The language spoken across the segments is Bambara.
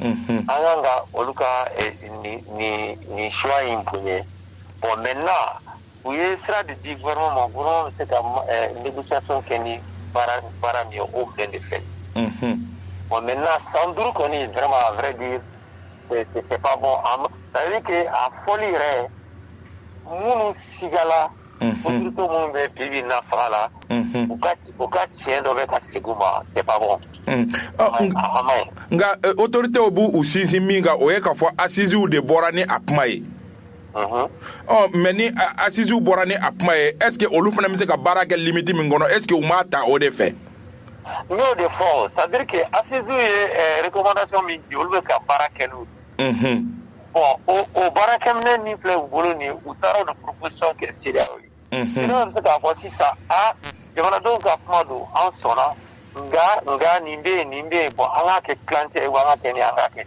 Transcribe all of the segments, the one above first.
Anganga oluka ni choix imponé. Bon maintenant, oui, sera de dire vraiment c'est une négociation qui est para mieux au plein de fait. Bon maintenant, sans doute qu'on est vraiment à vrai dire, c'est pas bon. Ça veut dire qu'à folie, mon sigala, pour tout le monde vivre na fala, au cas tient d'ouvrir à Seguma, c'est pas bon. Nga autorité obu usisi minga oyeka fo assisi ou de borani apmaye. Oh mais ni assisi ou borani apmaye, est-ce que olu fana mise ka baraka limite mingono, est-ce que umata o de fait? Non de fond, ça veut dire que assisi recommandation mi olu ka baraka nous. Bon, au barakemne ni ple uboloni utaro de proposition que c'est là. Sinon c'est qu'à voici ça a jamana donc ka fmado en sona nga nimbe bon anga ke clanté wanga teni anga ke.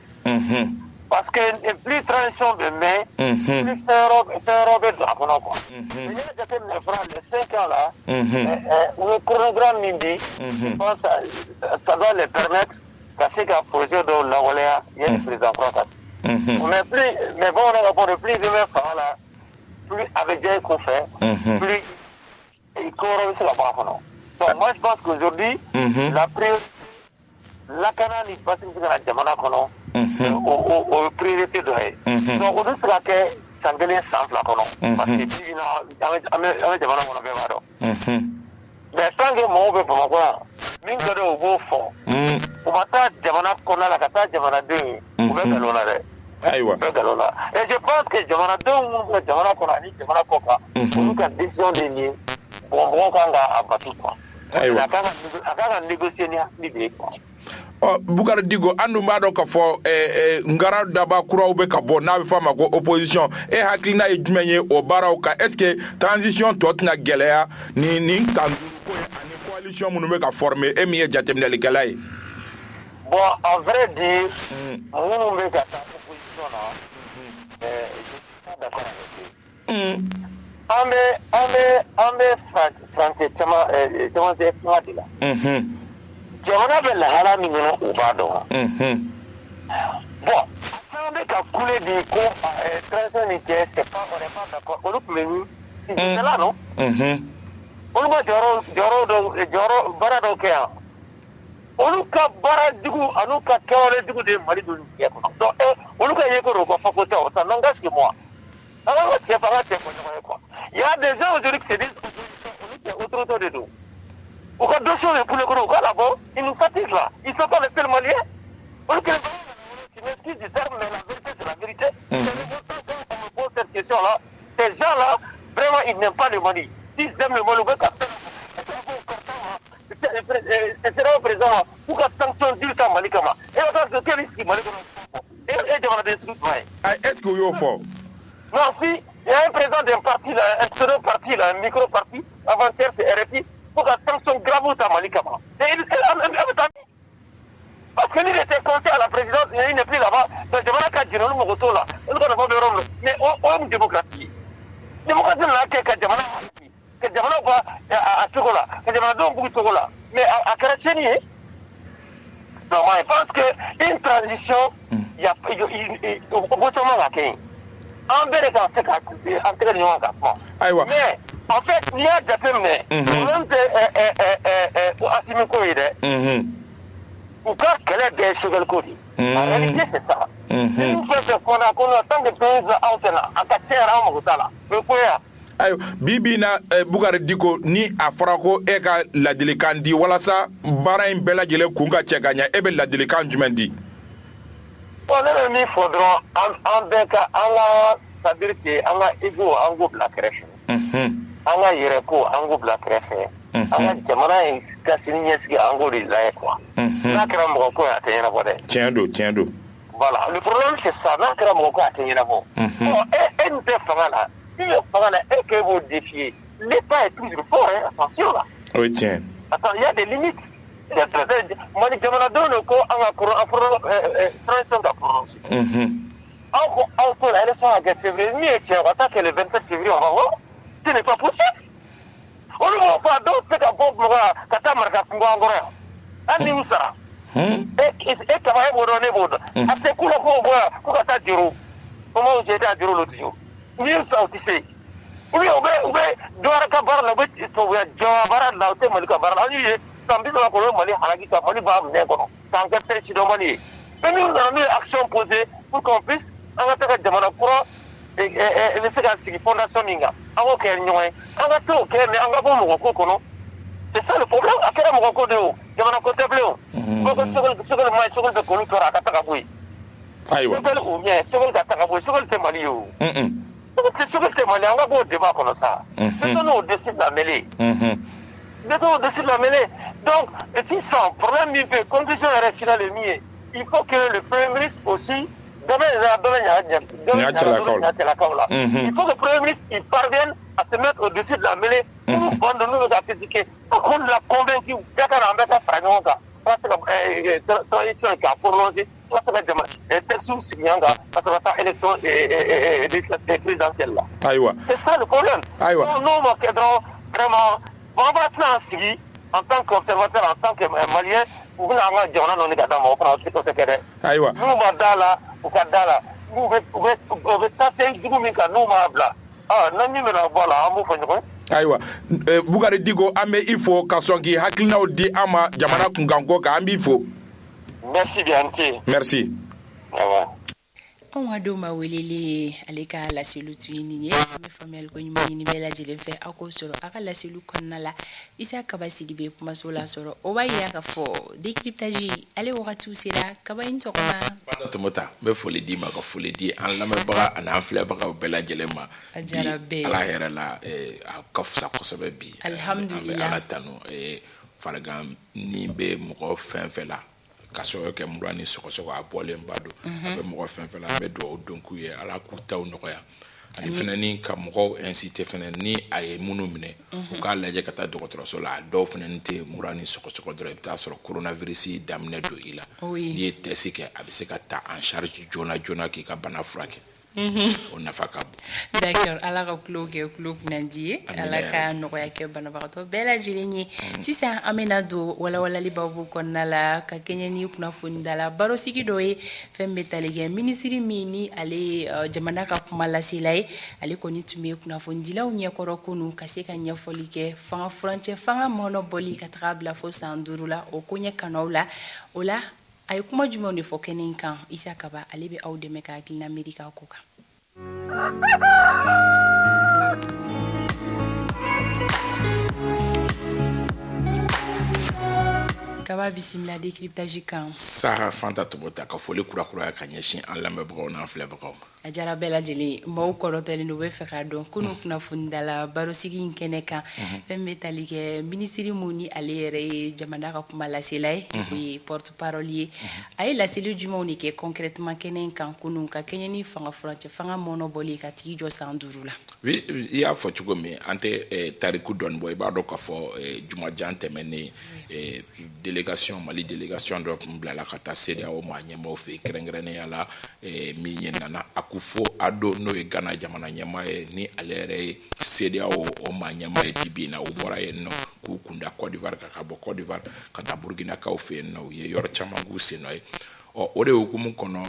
Parce que plus transition de mai, plus faire robe de la quoi. Il y a déjà les francs les 5 ans là, le chronogramme nimbi, je pense ça doit les permettre casser qu'un projet de la Waléa, il y a une président France. Mais bon, on a rapport de plus de 20 francs là, plus avec des qu'on fait, plus il corrompt la barre. Donc moi je pense qu'aujourd'hui, la priorité, la canane il passe une la jamana kono, aux priorités de elle. Donc on doit que ça ne vient sans la kono, parce que puis avec jamana kono bien malo. Mais tant que mon veut pas quoi, même que au beau fond, on va ta jamana kono la kata jamana deux, on va galona là. Aïwa. Et je pense que jamana deux, jamana kono ni jamana koka, on a décision de nier, bon kanga abatu quoi. Aïwa. Akanga négocier ni bien quoi. Oh, Bougar Digo, andu mbado ka fo ngara daba kura ube ka bo na fama ko opposition e haklina e jmenye o baraw ka est-ce que transition tot na gelea ni tandu ko ani coalition munu ka former e mi e jatemne le kelay. Bon, en vrai dire, munu me ka ta opposition là, je suis pas d'accord avec lui. Ambe français tama te fadi là. Jamana bɛ lahala min kɔnɔ u b'a dɔn. Bon fɛn bɛ ka kule bi ko transition nin kɛ c'est pas on n'est pas d'accord olu tun bɛ min ils étaient là non. Olu ma jɔyɔrɔ baara dɔw kɛ yan olu ka baara jugu an'u ka kɛwale jugu de ye Mali don diɲɛ kɔnɔ donc olu ka ye ko don ko fako tɛ o ça n'engage que moi an ka cɛ fanga cɛ fɔ ɲɔgɔn ye quoi il y a des gens aujourd'hui qui se disent olu cɛ autorité de don. Au cas de choses pour le gros, là-bas, ils nous fatiguent là. Ils ne sont pas les seuls Maliens. Tu m'excuses du terme, mais la vérité, c'est la vérité. Quand on me pose cette question-là, ces gens-là, vraiment, ils n'aiment pas le Mali. S'ils aiment le Mali, c'est là au présent, pour que sanction dure comme Mali. Et on a quel risque Mali. Et devant des trucs, est-ce que vous fort? Non, si, il y a un président d'un parti, un pseudo-parti, un micro-parti, avant-hier, c'est RFI. Pour la sanction grave au Malikama. Parce que lui était conseiller à la présidence, il n'est plus là-bas. Donc je vais dire que nous sommes là. Mais on démocratie. Démocratie là, que Jamana que Jamana va à Togola, que Jamana donc beaucoup Togola. Mais à Karacheni, donc moi je pense qu'une transition, il y a autrement la Kenya. En vérité, en tout cas, nous avons mais en fait, il y a des problèmes pour assumer quoi il est. Ou quand quel est des choses de en réalité, c'est ça. Une chose qu'on a tant de pays en quartier, en Mokotala. Mais quoi? Ayo bibi na Bougar Diko ni afrako e ka ladilikan di wala sa bara in bela jele kunga cheganya e be ladilikan jumendi. On a mis faudra en beka ala c'est-à-dire que anga ego ango black refe anga yereko ango black refe anga jamana kasini nyesiki ango de la quoi na kra mo ko atenya bo de tiendo voilà le problème c'est ça na kra mo ko atenya bo et nous te fangala si le fangala est que vous défiez l'état est toujours fort hein, attention là oui tiens attends il y a des limites. Moi, je me donne ko anga pour transition da prononcer. Encore la élection à février, mais tu vas attaquer le 27 février, on va voir. Ce n'est pas possible. On ne va pas d'autres, c'est qu'un bon kata marka kungo angora. Ani usara. Et travailler pour donner votre. Après, qu'on voit, qu'on va t'adjurer. Comment vous êtes adjuré l'autre jour? Mieux ça, tu sais. Oui, doit kabar la bête, so we jawabara la te malika bar la ni tambi la ko mali haragi ka mali ba ne ko tant que c'est do mani mais nous avons une action posée pour qu'on puisse en fait que demande pour et c'est la fondation minga avo ke nyoy anga to ke mais anga bo mo ko no c'est ça le problème akera mo ko de o demande ko teble o ko sogol mai sogol de ko to ra ka ta bui aywa sogol o bien sogol ka ta bui sogol te mali o c'est ce que c'est moi, on va pas au débat comme ça. C'est nous au dessus de la mêlée. C'est au dessus de la mêlée. Donc, si sans problème, il fait condition de rester dans le milieu. Il faut que le Premier ministre aussi, il faut que le Premier ministre il parvienne à se mettre au-dessus de la mêlée pour vendre nous à critiquer. On l'a convaincu, il y a qu'à en mettre un fragment. Parce que la transition est à prolonger. Parce que la élection présidentielle là. C'est ça le problème. Nous, vraiment, on va transférer en tant qu'observateur, en tant que Malien, pour que nous avons dit on Aywa Bukari Digo ame ifo kasongi haklina di ama jamana kungango ka ambi ifo. Merci bien. Merci. On a doma welele aleka la selutini ye me famel ko nyuma ni bela jele fe akosoro aka la selu konnala isa kabasi dibe kuma sola soro o waya ka fo décryptage ale wakati usira kaba into koma panda tomota me fole di ma ko fole di an la me baga an afle baga bela jele ma ajarabe ala hera la ka fsa ko sabe bi alhamdulillah ala tanu faragam ni be mo fen fela kaso ke murani soko a bolen bado be mo fen fela be do donku ye ala ku taw no ya ani fenani ka mo inciter fenani ay munu mine o ka laje kata docteur so la do fenani te murani soko do ta so coronavirus damne do ila ni tesike abise ka ta en charge jona ki ka bana frake on nafaka d'accord ala ka klok nandi ala ka no ya ke bana barato bela jilenyi sisa amena do wala libabu konnala ka kenyani kuna fundala baro sigi doye fembe talege ministry mini ale jamana ka kuma la silai ale koni tumi kuna fundila unye korokunu kaseka nya folike fanga frontier fanga monoboli ka trabla fo sandurula o kunye kanola ola ay kuma juma ne fo kenen kan isa kaba alebe awde me ka klina amerika koka kaba bisimila décryptage kan sa fanta to bota ka fole kura ka nyeshin an lambe bro na fle bro ajara bela jeli mbaw korotele no be feka don kunu kuna fundala baro sigi nkene kan fembe talige ministry muni alere jamana ka kuma la selay puis porte parole ay la cellule du monde ke concrètement kenen kan kunu ka kenyani fanga frontier fanga monoboli ka ti jo sandurula oui il y a fo chugo me ante tariku don boy ba do ka fo juma jante meni délégation Mali délégation do mbla la kata sedia o manyema o fe krengrene yala mi yenana akufo ado no e Ghana jamana nyema ni alere sedia o manyema e dibina o bora yenno ku kunda Côte d'Ivoire ka bo Côte d'Ivoire kata Burkina ka o fe no ye yor chamangu seno o de hukumu kono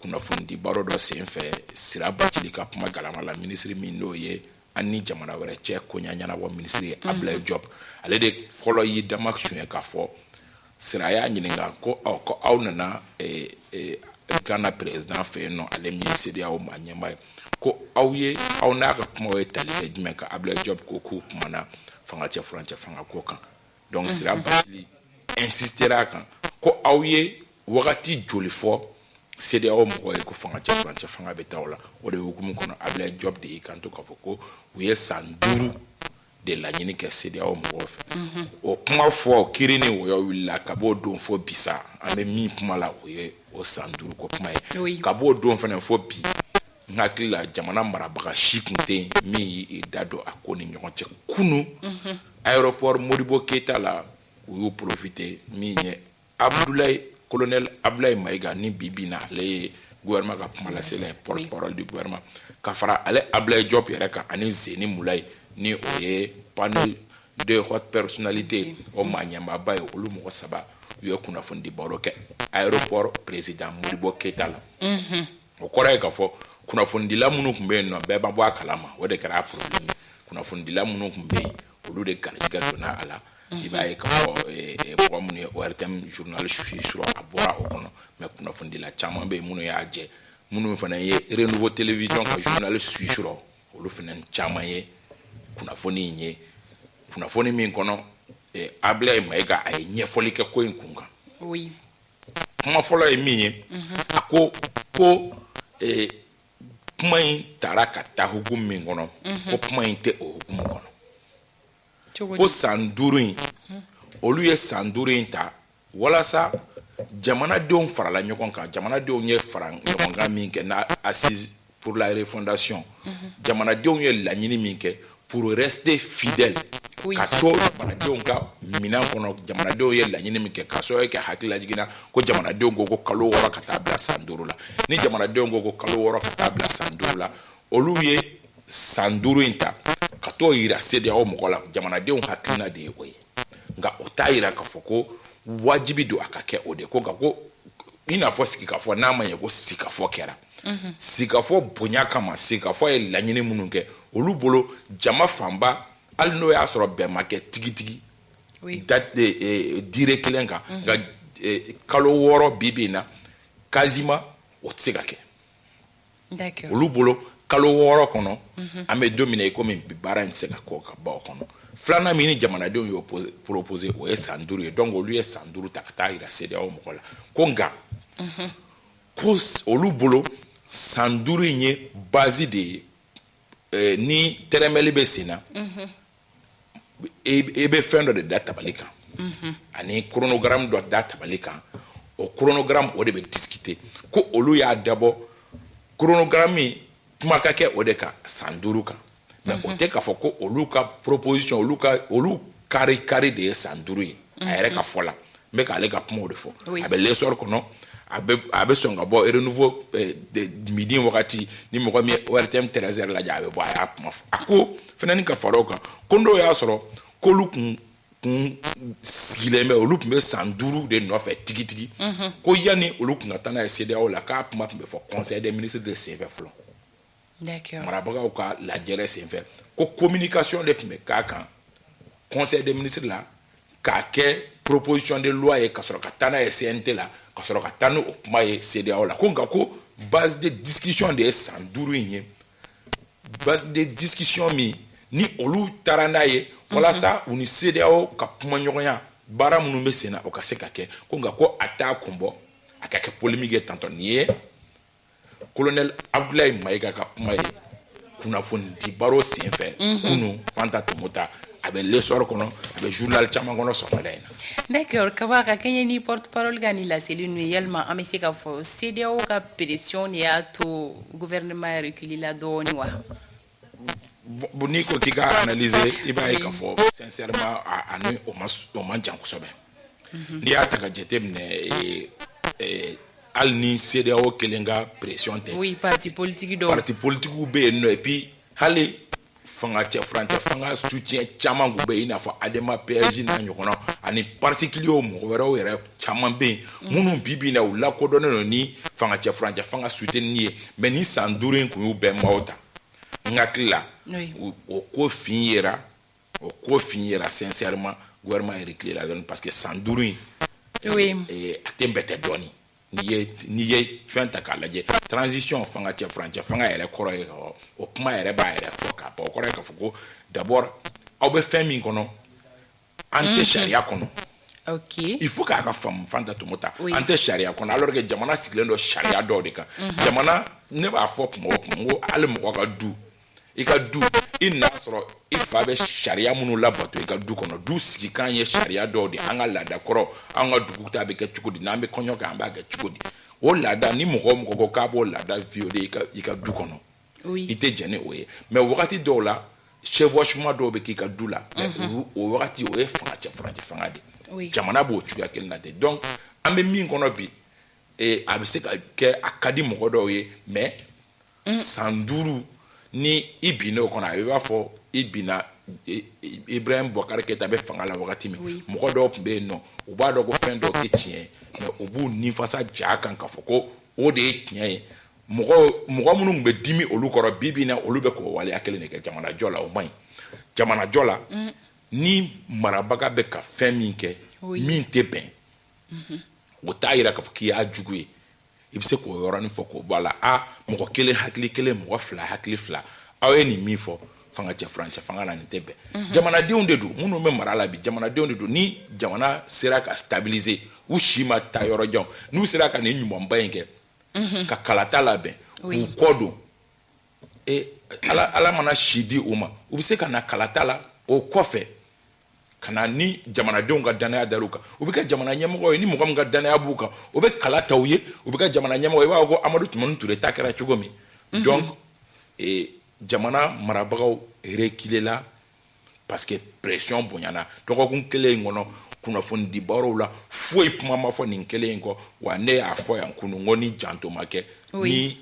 kuna fundi baro do senfe sira bakili ka kuma galama la ministre mindo ye ani jamana were che ko nyanya wa ministre Ablaye Job ale de follow yi damakshun ka fo sira ya nyininga ko aw nana Ghana president fe no ale mi sedia o manyama ko awye aw na ka kuma we tali de jumeka Ablaye Job ko ku kuma na fanga che franche fanga ko kan donc sira bakili insistera kan ko awye wakati joli fo sedia o mo ko fanga che franche fanga betawla o de hukumu kono Ablaye Job de kanto ka fo ko we sanduru de la nyini ke sedia o mo o kuma fo kirini wo yo willa ka bo don fo bisa ame mi kuma la o sanduru ko kuma ka bo don fana fo bi ngakila jamana marabaga shikunte mi dado akoni nyonche kunu aéroport Modibo Keita la wo profiter mi nye colonel Abdoulaye Maïga ni bibina le gouvernement ka kuma la c'est le porte-parole du gouvernement ka fara ale Abdoulaye Diop yere ka ani Zeni Moulay ni oye panel de haute personnalité o manyamba bay olu mo saba ye kunnafoni baro kɛ aéroport président Modibo Keita la o kɔrɔ ye ka fɔ kunnafonidila minnu tun bɛ yen nɔ bɛɛ ma bɔ a kalama o de kɛra problème kunnafonidila minnu tun bɛ yen olu de garijɛgɛ donna a la i b'a ye ka fɔ mɔgɔ minnu ye ORTM journal suivi sɔrɔ a bɔra o kɔnɔ mais kunnafonidila caman bɛ yen minnu y'a jɛ minnu fana ye Renouveau Télévision ka journal suivi sɔrɔ olu fana caman ye kunnafoni in ye kunnafoni min kɔnɔ Ablaye Mayiga a ye ɲɛfɔli kɛ ko in kun kan oui kuma fɔlɔ ye min ye a ko kuma in taara ka taa hukumu min kɔnɔ ko kuma in tɛ o hukumu kɔnɔ ko san 5 in olu ye san 5 in ta walasa jamanadenw farala ɲɔgɔn kan jamanadenw ye fara ɲɔgɔn kan min kɛ na assise pour la refondation jamanadenw ye laɲini min kɛ pour rester fidèle ka to jamanadenw ka minan kɔnɔ jamanadenw ye laɲini min kɛ ka sɔrɔ kɛ hakilila jiginna ko jamanadenw ko kalo 6 ka taa bila san 5 la ni jamanadenw ko kalo 6 ka taa bila san 5 la olu ye san 5 in ta ka to yira CEDEAO mɔgɔ la jamanadenw hakilina de ye o ye nka o t'a yira ka fɔ ko wajibi do a ka kɛ o de ko i n'a fɔ sigikafɔ n'a ma ɲɛ ko sigikafɔ kɛra sigikafɔ bonya kama sigikafɔ ye laɲini minnu kɛ olu bolo jama fanba hali n'o y'a sɔrɔ bɛn ma kɛ tigitigi dire kelen kan nka kalo 6 bi na quasiment o tɛ se ka kɛ olu bolo kalo 6 kɔnɔ an bɛ don min na i komi bi baara in tɛ se ka kɔ ka ban o kɔnɔ filanan min ni jamanadenw y'o proposé o ye san 5 ye donc olu ye san 5 ta ka taa yira CEDEAO mɔgɔ la ko nka ko olu bolo san 5 in ye base de ye ni tɛrɛmɛli bɛ sen na e bɛ fɛn dɔ de da tabali kan ani chronogramme dɔ da tabali kan o chronogramme o de bɛ discuter ko olu y'a dabɔ chronogramme kuma ka kɛ o de kan san 5 kan mais o tɛ k'a fɔ ko olu ka proposition olu kari de ye san 5 ye a yɛrɛ ka fɔ la n bɛ k'ale ka kuma o de fɔ a bɛ l'essor kɔnɔ a bɛ sɔn ka bɔ renouveau midi wagati ni mɔgɔ min ORTM 13h lajɛ a bɛ bɔ a y'a kuma fɔ a ko fana ni ka fara o kan ko n'o y'a sɔrɔ k'olu kun sigilen bɛ olu tun bɛ san 5 de nɔfɛ tigitigi ko yanni olu kun ka taa n'a ye CEDEAO la k'a kuma tun bɛ fɔ conseil des ministres de senfɛ fɔlɔ marabagaw ka lajɛrɛ senfɛ ko communication de tun bɛ k'a kan conseil des ministres la k'a kɛ proposition de loi ye ka sɔrɔ ka taa n'a ye CNT la ka sɔrɔ ka taa n'o kuma ye CEDEAO la ko nka ko base de discussion de ye san 5 in ye base de discussion min ni olu taara n'a ye walasa u ni CEDEAO ka kuma ɲɔgɔnya baara minnu bɛ sen na o ka se ka kɛ ko nka ko a t'a kun bɔ a ka kɛ polémique ye tantɔ nin ye colonel Abdoulaye Mayiga ka kuma ye kunnafoni di baro senfɛ kunu Fanta Tomota a bɛ l'essor kɔnɔ a bɛ journal caman kɔnɔ sɔgɔmada in na. D'accord Kaba ka kɛɲɛ ni porte parole ka ni laseli ninnu ye yalima an bɛ se ka fɔ CEDEAO ka pression de y'a to gouvernement reculé la dɔɔni wa. N'i ko k'i ka analyser i b'a ye k'a fɔ sincèrement ani o man jan kosɛbɛ n'i y'a ta ka jate minɛ hali ni CEDEAO kelen ka pression tɛ oui parti politique bɛ yen nɔ et puis hali fanga cɛfurancɛ fanga soutien caman kun bɛ yen i n'a fɔ ADEMA PAJ n'a ɲɔgɔnna ani particulier mɔgɔ wɛrɛw yɛrɛ caman bɛ yen minnu bi na u lakodɔnnen don ni fanga cɛfurancɛ fanga soutien ye mais ni san 5 in kun y'u bɛɛ maaw ta n hakili la o ko fin yera sincèrement gouvernement est reculé la donne parce que san 5 in a tɛ bɛɛ tɛ dɔɔni n'i ye fɛn ta k'a lajɛ transition fanga cɛfurancɛ fanga yɛrɛ kɔrɔ ye o kuma yɛrɛ b'a yɛrɛ fɔ k'a ban o kɔrɔ ye k'a fɔ ko d'abord aw bɛ fɛn min kɔnɔ an tɛ sariya kɔnɔ il faut k'a ka faamu Fanta Tomota an tɛ sariya kɔnɔ alors que jamana sigilen don sariya dɔw de kan jamana ne b'a fɔ kuma o kuma n ko hali mɔgɔ ka du i ka du i n'a sɔrɔ i fa bɛ sariya minnu labato i ka du kɔnɔ du sigikan ye sariya dɔw de an ka laada kɔrɔ an ka dugu ta bɛ kɛ cogo di n'an bɛ kɔɲɔ kɛ an b'a kɛ cogo di o laada ni mɔgɔ o mɔgɔ ko k'a b'o laada violer i ka du kɔnɔ i tɛ jɛn ni o ye mais wagati dɔw la chevauchement dɔw bɛ k'i ka du la mais o wagati o ye fanga cɛfurancɛ fanga de jamana b'o cogoya kelen na ten donc an bɛ min kɔnɔ bi a bɛ se ka kɛ a ka di mɔgɔ dɔw ye mais san 5 ni i binn'o kɔnɔ a b'a fɔ ibina Ibrahim Boubacar Keïta bɛ fanga la wagati min mɔgɔ dɔw tun bɛ yen nɔ u b'a dɔn ko fɛn dɔw tɛ tiɲɛ ye mais u b'u nifasa ja kan k'a fɔ ko o de ye tiɲɛ ye mɔgɔ minnu tun bɛ dimi olu kɔrɔ bi na olu bɛ k'o waleya kelen de kɛ jamanajɔ la o man ɲi jamanajɔ la ni marabaga bɛ ka fɛn min kɛ min tɛ bɛn o t'a yira k'a fɔ k'i y'a jugu ye i bɛ se k'o yɔrɔnin fɔ k'o bɔ a la mɔgɔ kelen hakili kelen mɔgɔ fila hakili fila aw ye nin min fɔ fanga cɛ furancɛ fanga la nin tɛ bɛn jamanadenw de don minnu bɛ mara la bi jamanadenw de don ni jamana sera ka stabiliser u si ma taa yɔrɔ jan n'u sera ka nin ɲumanba in kɛ ka kalata labɛn k'u kɔ don ala mana si di u ma u bɛ se ka na kalata la o kɔfɛ ka na ni jamanadenw ka danaya dar'u kan u bɛ kɛ jamana ɲɛmɔgɔ ye ni mɔgɔ min ka danaya b'u kan u bɛ kala ta u ye u bɛ kɛ jamana ɲɛmɔgɔ ye i b'a fɔ ko Amadu Tumani Ture ta kɛra cogo min donc jamana marabagaw reculer parce que pression bonyana dɔgɔkun kelen in kɔnɔ kunnafoni dibaaraw la foyi kuma ma fɔ nin kelen in kɔ wa ne y'a fɔ yan kunun ko ni janto ma kɛ ni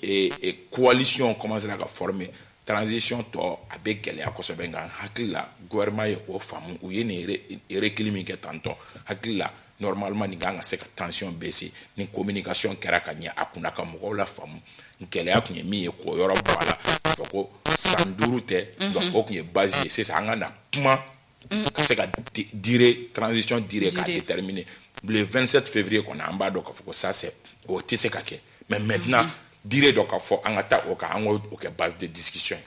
coalition commencera ka former transition tɔ a bɛ gɛlɛya kosɛbɛ nka hakili la gouvernement ye o faamu u ye nin recul min kɛ tantɔ hakili la normalement nin kan ka se ka tension baisser ni communication kɛra ka ɲɛ a kunna ka mɔgɔw la faamu gɛlɛya tun ye min ye k'o yɔrɔ bɔ a la k'a fɔ ko san 5 tɛ donc o tun ye base ye sisan an ka na kuma ka se ka transition durée ka déterminer le 27 février kɔni an b'a dɔn k'a fɔ ko ça c'est o tɛ se ka kɛ mais maintenant durée dɔ ka fɔ an ka taa o kan an k'o kɛ base de discussion ye.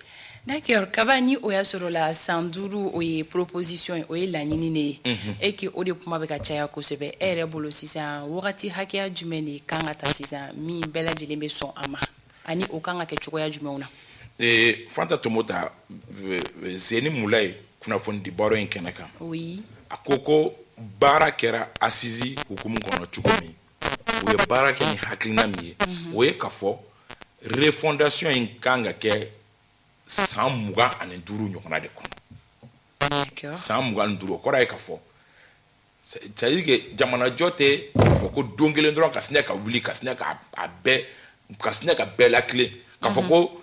D'accord, kaba ni o y'a sɔrɔ la san 5 o ye proposition ye o ye laɲini de ye et que o de kuma bɛ ka caya kosɛbɛ e yɛrɛ bolo sisan wagati hakɛya jumɛn de kan ka ta sisan min bɛɛ lajɛlen bɛ sɔn a ma ani o kan ka kɛ cogoya jumɛnw na. Fanta Tomota Zeni Moulaye kunnafoni di baro in kɛnɛ kan a ko baara kɛra assise hukumu kɔnɔ cogo min u ye baara kɛ ni hakilina min ye o ye k'a fɔ refondation in kan ka kɛ san 25 ɲɔgɔnna de kɔnɔ san 25 o kɔrɔ ye k'a fɔ c'est-à-dire que jamanajɔ tɛ k'a fɔ ko don kelen dɔrɔn ka sinɛ ka wuli ka sinɛ ka bɛɛ lakilen k'a fɔ ko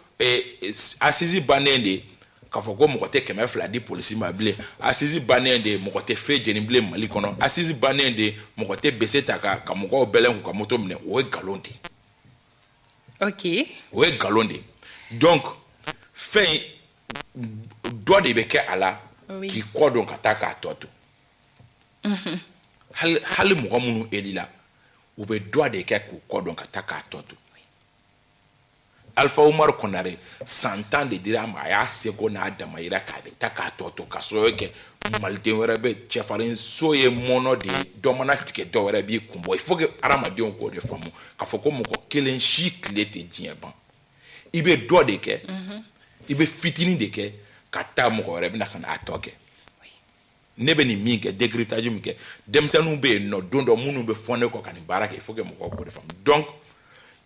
assise bannen de k'a fɔ ko mɔgɔ tɛ 200 di polisi ma bilen assise bannen de mɔgɔ tɛ fɛn jeni bilen Mali kɔnɔ assise bannen de mɔgɔ tɛ bese ta ka mɔgɔw bɛlɛn k'u ka moto minɛ o ye nkalon de ok o ye nkalon de donc fɛn dɔ de bɛ kɛ a la k'i kɔ dɔn ka taa k'a tɔ to hali mɔgɔ minnu elila u bɛ dɔ de kɛ k'u kɔ dɔn ka taa k'a tɔ to Alpha Umar Konare san 10 de dira ma a y'a seko n'a damayira k'a bɛ taa k'a tɔ to ka sababu kɛ maliden wɛrɛ bɛ cɛfarin so ye mɔnɔ de ye dɔ mana tigɛ dɔ wɛrɛ b'i kun bɔ il faut que hadamadenw k'o de faamu k'a fɔ ko mɔgɔ kelen si tile tɛ diɲɛ ban i bɛ dɔ de kɛ i bɛ fitinin de kɛ ka taa mɔgɔ wɛrɛ bɛna ka n'a tɔ kɛ ne bɛ nin min kɛ décryptage min kɛ denmisɛnninw bɛ yen nɔ don dɔ minnu bɛ fɔ ne kɔ ka nin baara kɛ il faut que mɔgɔw k'o de faamu donc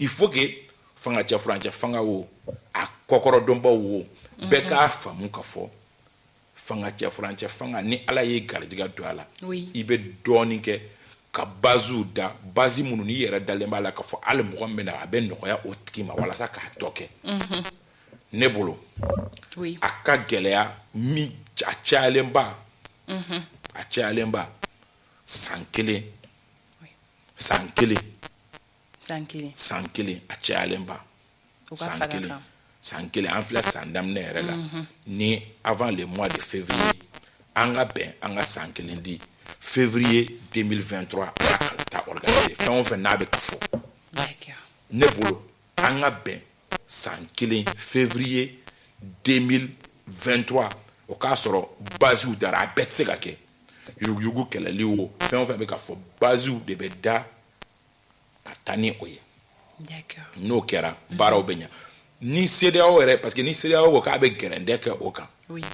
il faut que fanga cɛ furancɛ fanga wo a kɔkɔrɔdɔnbaw wo bɛɛ k'a faamu ka fɔ fanga cɛ furancɛ fanga ni ala ye garijɛgɛ don a la i bɛ dɔɔnin kɛ ka baziw da bazi minnu n'i yɛrɛ dalen b'a la ka fɔ hali mɔgɔ min bɛ na a bɛ nɔgɔya o tigi ma walasa k'a tɔ kɛ ne bolo a ka gɛlɛya min a cayalenba san kelen a cayalenba san kelen an filɛ san daminɛ yɛrɛ la ni avant le mois de février an ka bɛn an ka san kelen di février 2023 an ka kalata organiser fɛn o fɛn n'a bɛ ka fɔ ne bolo an ka bɛn san kelen février 2023 o k'a sɔrɔ baziw dara a bɛɛ tɛ se ka kɛ yuguyugu kɛlɛli o fɛn o fɛn bɛ ka fɔ baziw de bɛ da ka taa ni o ye n'o kɛra baaraw bɛ ɲa ni CEDEAO yɛrɛ parce que ni CEDEAO ko k'a bɛ gɛrɛndɛ kɛ o kan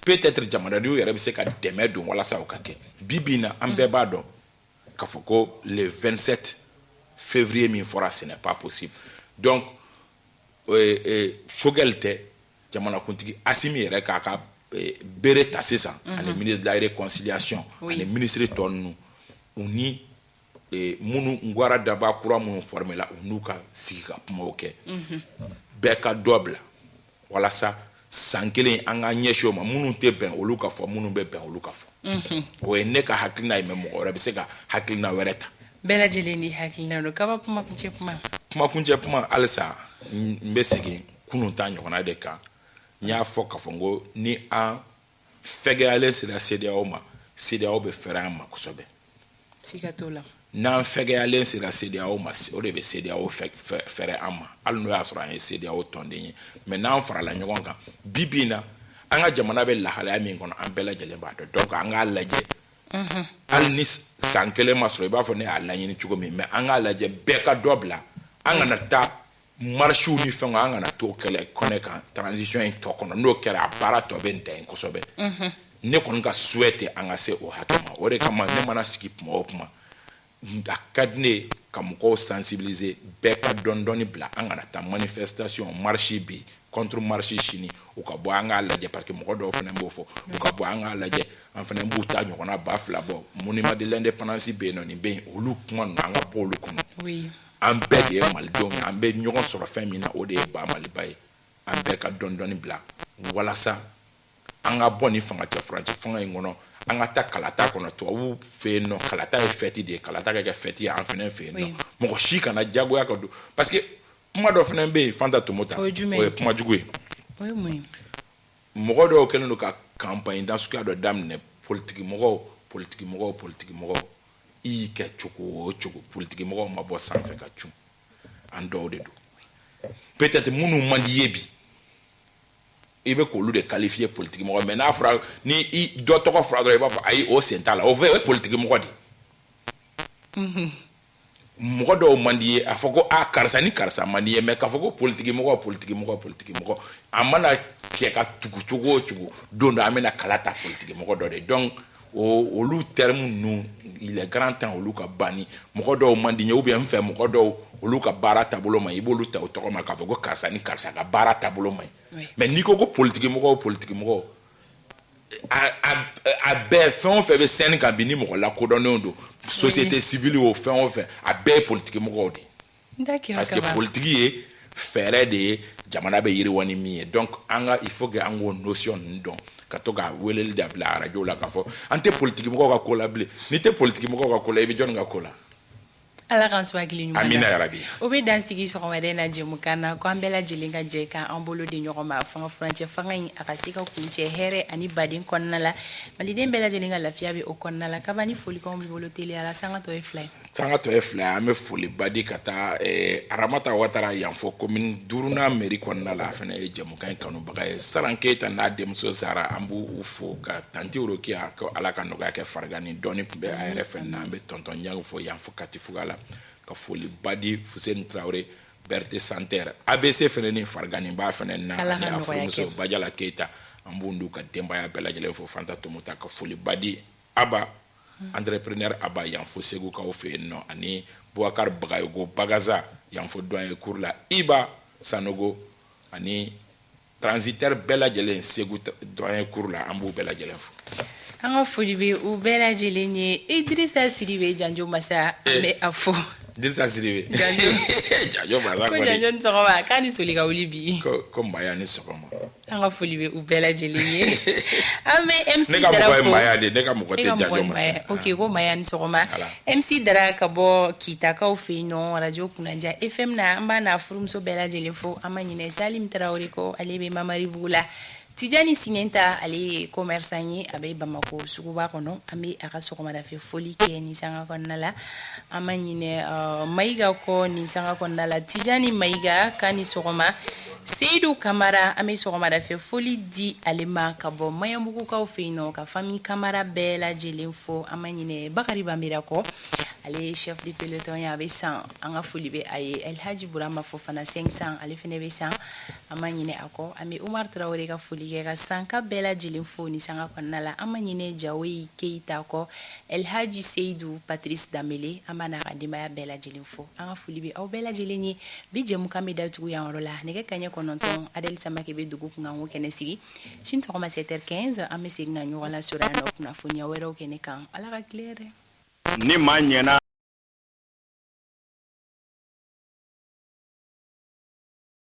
peut-être jamanadenw yɛrɛ bɛ se ka dɛmɛ don walasa o ka kɛ bi bi in na an bɛɛ b'a dɔn k'a fɔ ko le 27 février min fɔra ce n'est pas possible donc Choguel tɛ jamanakuntigi Assimi yɛrɛ k'a ka bere ta sisan ani ministre de la réconciliation ani ministre tɔ ninnu u ni minnu ngwara daba kura minnu formela u n'u ka sigi ka kumaw kɛ bɛɛ ka dɔ bila walasa sankelen an ka ɲɛsi ma minnu tɛ bɛn olu ka fɔ minnu bɛ bɛn olu ka fɔ o ye ne ka hakilina ye mɛ mɔgɔ wɛrɛ bɛ se ka hakilina wɛrɛ ta bɛɛ lajɛlen ni hakilina don kaba kumakuncɛ kuma halisa n bɛ segin kunun ta ɲɔgɔnna de kan n y'a fɔ k'a fɔ n ko ni an fɛgɛyalen sera CEDEAO ma CEDEAO bɛ fɛɛrɛ an ma kosɛbɛ siga t'o la n'an fɛgɛyalen sera CEDEAO ma o de bɛ CEDEAO fɛɛrɛ an ma hali n'o y'a sɔrɔ an ye CEDEAO tɔnden ye mɛ n'an farala ɲɔgɔn kan bi in na an ka jamana bɛ lahalaya min kɔnɔ an bɛɛ lajɛlen b'a dɔn donc an k'a lajɛ hali ni san kelen ma sɔrɔ i b'a fɔ ne y'a laɲini cogo min mɛ an k'a lajɛ bɛɛ ka dɔ bila an kana taa marsiw ni fɛnw an kana to kɔnɛ kan transition in tɔ kɔnɔ n'o kɛra a baara tɔ bɛ ntɛn kosɛbɛ ne kɔni ka souhait tɛ an ka se o hakɛ ma o de kama ne mana sigi kuma o kuma a ka di ne ka mɔgɔw sensibiliser bɛɛ ka dɔɔni bila an kana taa manifestation marche bi contre marche sini u ka bɔ an k'a lajɛ parce que mɔgɔ dɔw fana b'o fɔ u ka bɔ an k'a lajɛ an fana b'u ta ɲɔgɔnna 2000 bɔ monument de l'indépendance bɛ yen nɔ nin bɛ yen olu kuma ninnu an ka bɔ olu kɔnɔ an bɛɛ de ye malidenw ye an bɛ ɲɔgɔn sɔrɔ fɛn min na o de ye ba maliba ye an bɛɛ ka dɔɔni bila walasa an ka bɔ ni fanga tɛ furancɛ fanga in kɔnɔ an ka taa kalata kɔnɔ tubabu fɛ yen nɔ kalata ye fɛti de ye kalata ka kɛ fɛti ye an fana fɛ yen nɔ mɔgɔ si kana jagoya ka don parce que kuma dɔ fana bɛ yen Fanta Tomota o ye kuma jugu ye mɔgɔ dɔw kɛlen don ka campagne dans suguya dɔ daminɛ politiki mɔgɔw i y'i kɛ cogo o cogo politiki mɔgɔw ma bɔ sanfɛ ka cun an dɔw de don peut-être minnu man di ye bi i bɛ k'olu de qualifier politiki mɔgɔ mais n'a fɔra ni i dɔ tɔgɔ fɔra dɔrɔn i b'a fɔ ayi o sen t'a la o ye politiki mɔgɔ de mɔgɔ dɔw man di ye a fɔ ko karisa ni karisa man di ye mais k'a fɔ ko politiki mɔgɔ a mana kɛ ka tugu cogo o cogo don dɔ an bɛna kala ta politiki mɔgɔ dɔ de donc olu termes ninnu il est grand temps olu ka banni mɔgɔ dɔw man di ye ou bien n fɛ mɔgɔ dɔw olu ka baara taabolo ma i b'olu ta o tɔgɔ ma k'a fɔ ko karisa ni karisa ka baara taabolo ma mais n'i ko politiki mɔgɔw a bɛɛ fɛn o fɛn bɛ scène kan bi ni mɔgɔ lakodɔnnenw don société civile o fɛn o fɛn a bɛɛ ye politiki mɔgɔw de parce que politiki ye fɛɛrɛ de ye jamana bɛ yiriwa ni min ye donc il faut que an k'o notion ninnu dɔn ka to ka weleli dabila radio la k'a fɔ an tɛ politiki mɔgɔw ka ko la bilen n'i tɛ politiki mɔgɔw ka ko la i bɛ jɔnni ka ko la ala k'an sɔn hakili ɲuman na amina yarabi o bɛ dan sigi sɔgɔmada na jɛmukan na ko an bɛɛ lajɛlen ka jɛ k'an bolo di ɲɔgɔn ma fanga furancɛ fanga in a ka se ka kuncɛ hɛrɛ ani baden kɔnɔna la maliden bɛɛ lajɛlen ka lafiya bɛ o kɔnɔna la kaba ni folikanw b'i bolo teliyala sanga tɔ ye 2 ye sanga tɔ ye 2 ye an bɛ foliba di ka taa Aramata Watara yan fɔ commune 5nan mairie kɔnɔna la a fana ye jɛmukan in kanubaga ye Saran Keyita n'a denmuso Zara an b'u fo ka tanti Rokiya ko ala ka nɔgɔya kɛ farigani dɔɔni tun bɛ a yɛrɛ fɛ na an bɛ tonton Ɲangi fo yan fɔ Katifuga la ka foli badi Fuseni Traoré Berté Santerre ABC fana ni farigani ba fana na ni afurumuso Bajala Keyita an b'u n'u ka denbaya bɛɛ lajɛlen fo Fanta Tomota ka foli badi Aba entrepreneur Aba yan fo Segu kaw fɛ yen nɔ ani Bouakar Bagayogo Bagaza yan fo doyen cour la Iba Sanogo ani transitaire bɛɛ lajɛlen Segu doyen cour la an b'u bɛɛ lajɛlen fo an ka foli bɛ u bɛɛ lajɛlen ye Idrissa Sidibe Janjo Masa an bɛ a fo Idrissa Sidibe Janjo Masa ko Janjo ni sɔgɔma k'a ni soli ka wuli bi ko Maya ni sɔgɔma an ka foli bɛ u bɛɛ lajɛlen ye an bɛ MC Dara fo ne ka mɔgɔ ye Maya de ne ka mɔgɔ tɛ Janjo Masa ok ko Maya ni sɔgɔma MC Dara ka bɔ Kitakaw fɛ yen nɔ radio Kunanja FM na an b'a n'a furumuso bɛɛ lajɛlen fo an ma ɲinɛ Salim Traoré ko ale bɛ Mamaribugu la Tijani Sinenta ale ye commerçant ye a bɛ Bamako suguba kɔnɔ an bɛ a ka sɔgɔmadafɛ foli kɛ nin sanga kɔnɔna la an ma ɲinɛ Mayiga kɔ nin sanga kɔnɔna la Tijani Mayiga k'a ni sɔgɔma Seydou Kamara an bɛ sɔgɔmadafɛ foli di ale ma ka bɔ Maɲanbugukaw fɛ yen nɔ ka famille Kamara bɛɛ lajɛlen fo an ma ɲinɛ Bakari Bambira kɔ ale ye chef de peloton ye a bɛ san an ka foli bɛ a ye Elhaji Burama Fofana 500 ale fana bɛ san an ma ɲinɛ a kɔ an bɛ Umar Traoré ka foli kɛ ka sanka bɛɛ lajɛlen fo ni sanga kɔnɔna la an ma ɲinɛ Jawoyi Keyita kɔ Elhaji Seydou Patrice Damele an b'a n'a ka denbaya bɛɛ lajɛlen fo an ka foli bɛ aw bɛɛ lajɛlen ye bi jɛmukan bɛ datugu yan yɔrɔ la nɛgɛ kaɲɛ 9 Adel Samake bɛ dugu kunkan ko kɛnɛ sigi sini sɔgɔma 7h15 an bɛ segin ka ɲɔgɔn lasɔrɔ yan nɔ kunnafoniya wɛrɛw kɛnɛ kan ala ka tile yɛrɛ ni maa ɲɛna